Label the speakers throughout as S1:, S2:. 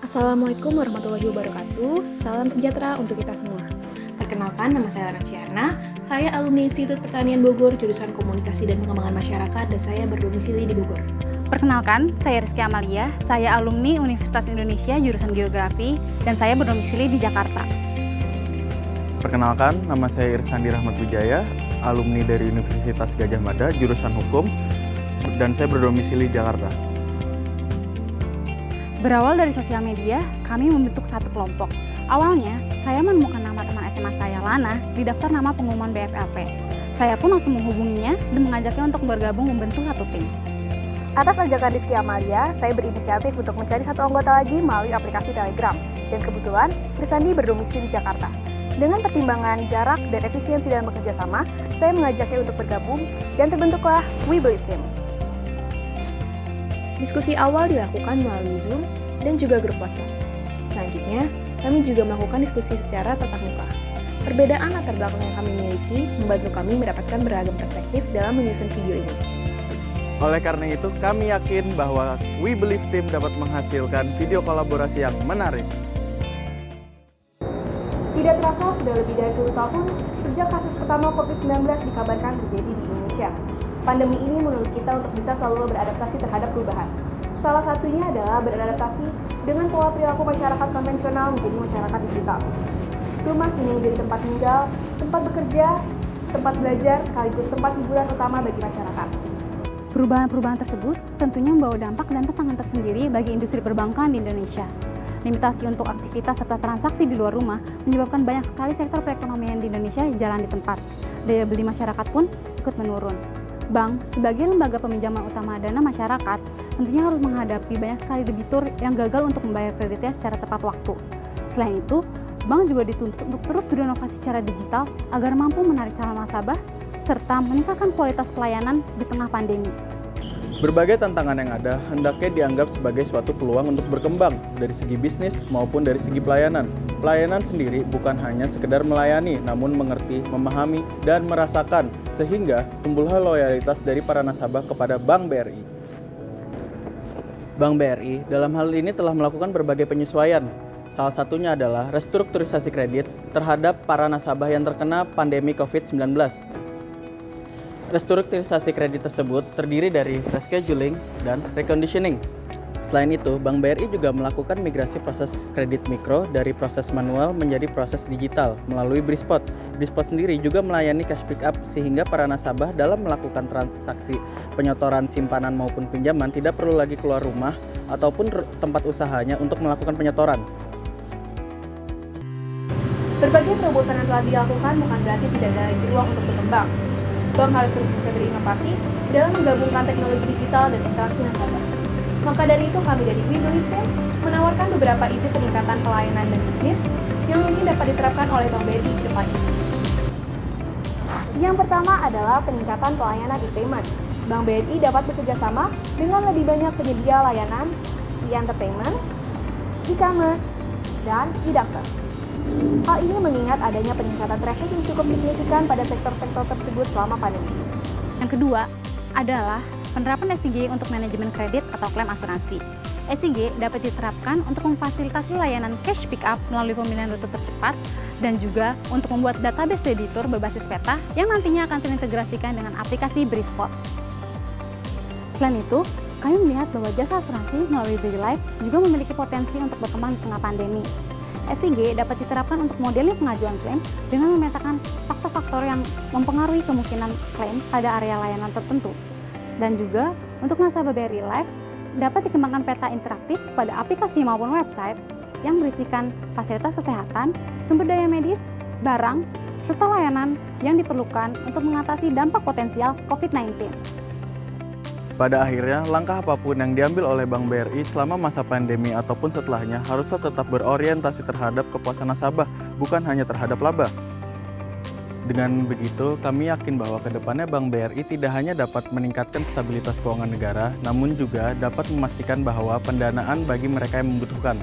S1: Assalamualaikum warahmatullahi wabarakatuh. Salam sejahtera untuk kita semua. Perkenalkan, nama saya Lana Ciarna. Saya alumni Institut Pertanian Bogor, jurusan Komunikasi dan Pengembangan Masyarakat, dan saya berdomisili di Bogor.
S2: Perkenalkan, saya Rizky Amalia. Saya alumni Universitas Indonesia, jurusan Geografi, dan saya berdomisili di Jakarta.
S3: Perkenalkan, nama saya Irsandi Rahmat Wijaya, alumni dari Universitas Gadjah Mada, jurusan Hukum, dan saya berdomisili di Jakarta.
S2: Berawal dari sosial media, kami membentuk satu kelompok. Awalnya, saya menemukan nama teman SMA saya, Lana, di daftar nama pengumuman BFLP. Saya pun langsung menghubunginya dan mengajaknya untuk bergabung membentuk satu tim.
S4: Atas ajakan Rizky Amalia, saya berinisiatif untuk mencari satu anggota lagi melalui aplikasi Telegram. Dan kebetulan, Irsandi berdomisili di Jakarta. Dengan pertimbangan jarak dan efisiensi dalam bekerja sama, saya mengajaknya untuk bergabung dan terbentuklah We Believe Team.
S1: Diskusi awal dilakukan melalui Zoom dan juga grup WhatsApp. Selanjutnya, kami juga melakukan diskusi secara tatap muka. Perbedaan latar belakang yang kami miliki membantu kami mendapatkan beragam perspektif dalam menyusun video ini.
S3: Oleh karena itu, kami yakin bahwa We Believe Team dapat menghasilkan video kolaborasi yang menarik.
S4: Tidak terasa sudah lebih dari 1 tahun sejak kasus pertama COVID-19 dikabarkan terjadi di Indonesia. Pandemi ini menurut kita untuk bisa selalu beradaptasi terhadap perubahan. Salah satunya adalah beradaptasi dengan pola perilaku masyarakat konvensional menjadi masyarakat digital. Rumah kini menjadi tempat tinggal, tempat bekerja, tempat belajar, sekaligus tempat hiburan utama bagi masyarakat.
S2: Perubahan-perubahan tersebut tentunya membawa dampak dan tantangan tersendiri bagi industri perbankan di Indonesia. Limitasi untuk aktivitas serta transaksi di luar rumah menyebabkan banyak sekali sektor perekonomian di Indonesia jalan di tempat. Daya beli masyarakat pun ikut menurun. Bank, sebagai lembaga peminjaman utama dana masyarakat, tentunya harus menghadapi banyak sekali debitur yang gagal untuk membayar kreditnya secara tepat waktu. Selain itu, bank juga dituntut untuk terus berinovasi secara digital agar mampu menarik calon nasabah serta meningkatkan kualitas pelayanan di tengah pandemi.
S3: Berbagai tantangan yang ada hendaknya dianggap sebagai suatu peluang untuk berkembang dari segi bisnis maupun dari segi pelayanan. Pelayanan sendiri bukan hanya sekedar melayani, namun mengerti, memahami, dan merasakan, sehingga tumbuhlah loyalitas dari para nasabah kepada Bank BRI. Bank BRI dalam hal ini telah melakukan berbagai penyesuaian. Salah satunya adalah restrukturisasi kredit terhadap para nasabah yang terkena pandemi COVID-19. Restrukturisasi kredit tersebut terdiri dari rescheduling dan reconditioning. Selain itu, Bank BRI juga melakukan migrasi proses kredit mikro dari proses manual menjadi proses digital melalui Brispot. Brispot sendiri juga melayani cash pick up sehingga para nasabah dalam melakukan transaksi penyotoran simpanan maupun pinjaman tidak perlu lagi keluar rumah ataupun tempat usahanya untuk melakukan penyetoran.
S4: Berbagai terobosan yang telah dilakukan bukan berarti tidak ada lagi ruang untuk berkembang. Bank harus terus bisa berinovasi dalam menggabungkan teknologi digital dan interaksi nasabah. Maka dari itu kami dari We Believe Team menawarkan beberapa ide peningkatan pelayanan dan bisnis yang mungkin dapat diterapkan oleh Bank BRI ke depan. Yang pertama adalah peningkatan pelayanan e-payment. Bank BRI dapat bekerja sama dengan lebih banyak penyedia layanan e-entertainment, e-commerce, dan e-doctor. Hal ini mengingat adanya peningkatan traffic yang cukup signifikan pada sektor-sektor tersebut selama pandemi.
S2: Yang kedua adalah penerapan SIG untuk manajemen kredit atau klaim asuransi. SIG dapat diterapkan untuk memfasilitasi layanan cash pick up melalui pemilihan rute tercepat dan juga untuk membuat database debitur berbasis peta yang nantinya akan terintegrasikan dengan aplikasi Brispot. Selain itu, kami melihat bahwa jasa asuransi melalui BRI Life juga memiliki potensi untuk berkembang di tengah pandemi. SIG dapat diterapkan untuk modeling pengajuan klaim dengan memetakan faktor-faktor yang mempengaruhi kemungkinan klaim pada area layanan tertentu. Dan juga untuk nasabah BRI Life dapat dikembangkan peta interaktif pada aplikasi maupun website yang berisikan fasilitas kesehatan, sumber daya medis, barang, serta layanan yang diperlukan untuk mengatasi dampak potensial COVID-19.
S3: Pada akhirnya, langkah apapun yang diambil oleh Bank BRI selama masa pandemi ataupun setelahnya haruslah tetap berorientasi terhadap kepuasan nasabah, bukan hanya terhadap laba. Dengan begitu, kami yakin bahwa kedepannya Bank BRI tidak hanya dapat meningkatkan stabilitas keuangan negara, namun juga dapat memastikan bahwa pendanaan bagi mereka yang membutuhkan.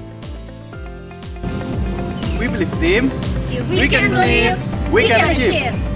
S3: We Believe Team,
S5: If we can believe, we can achieve.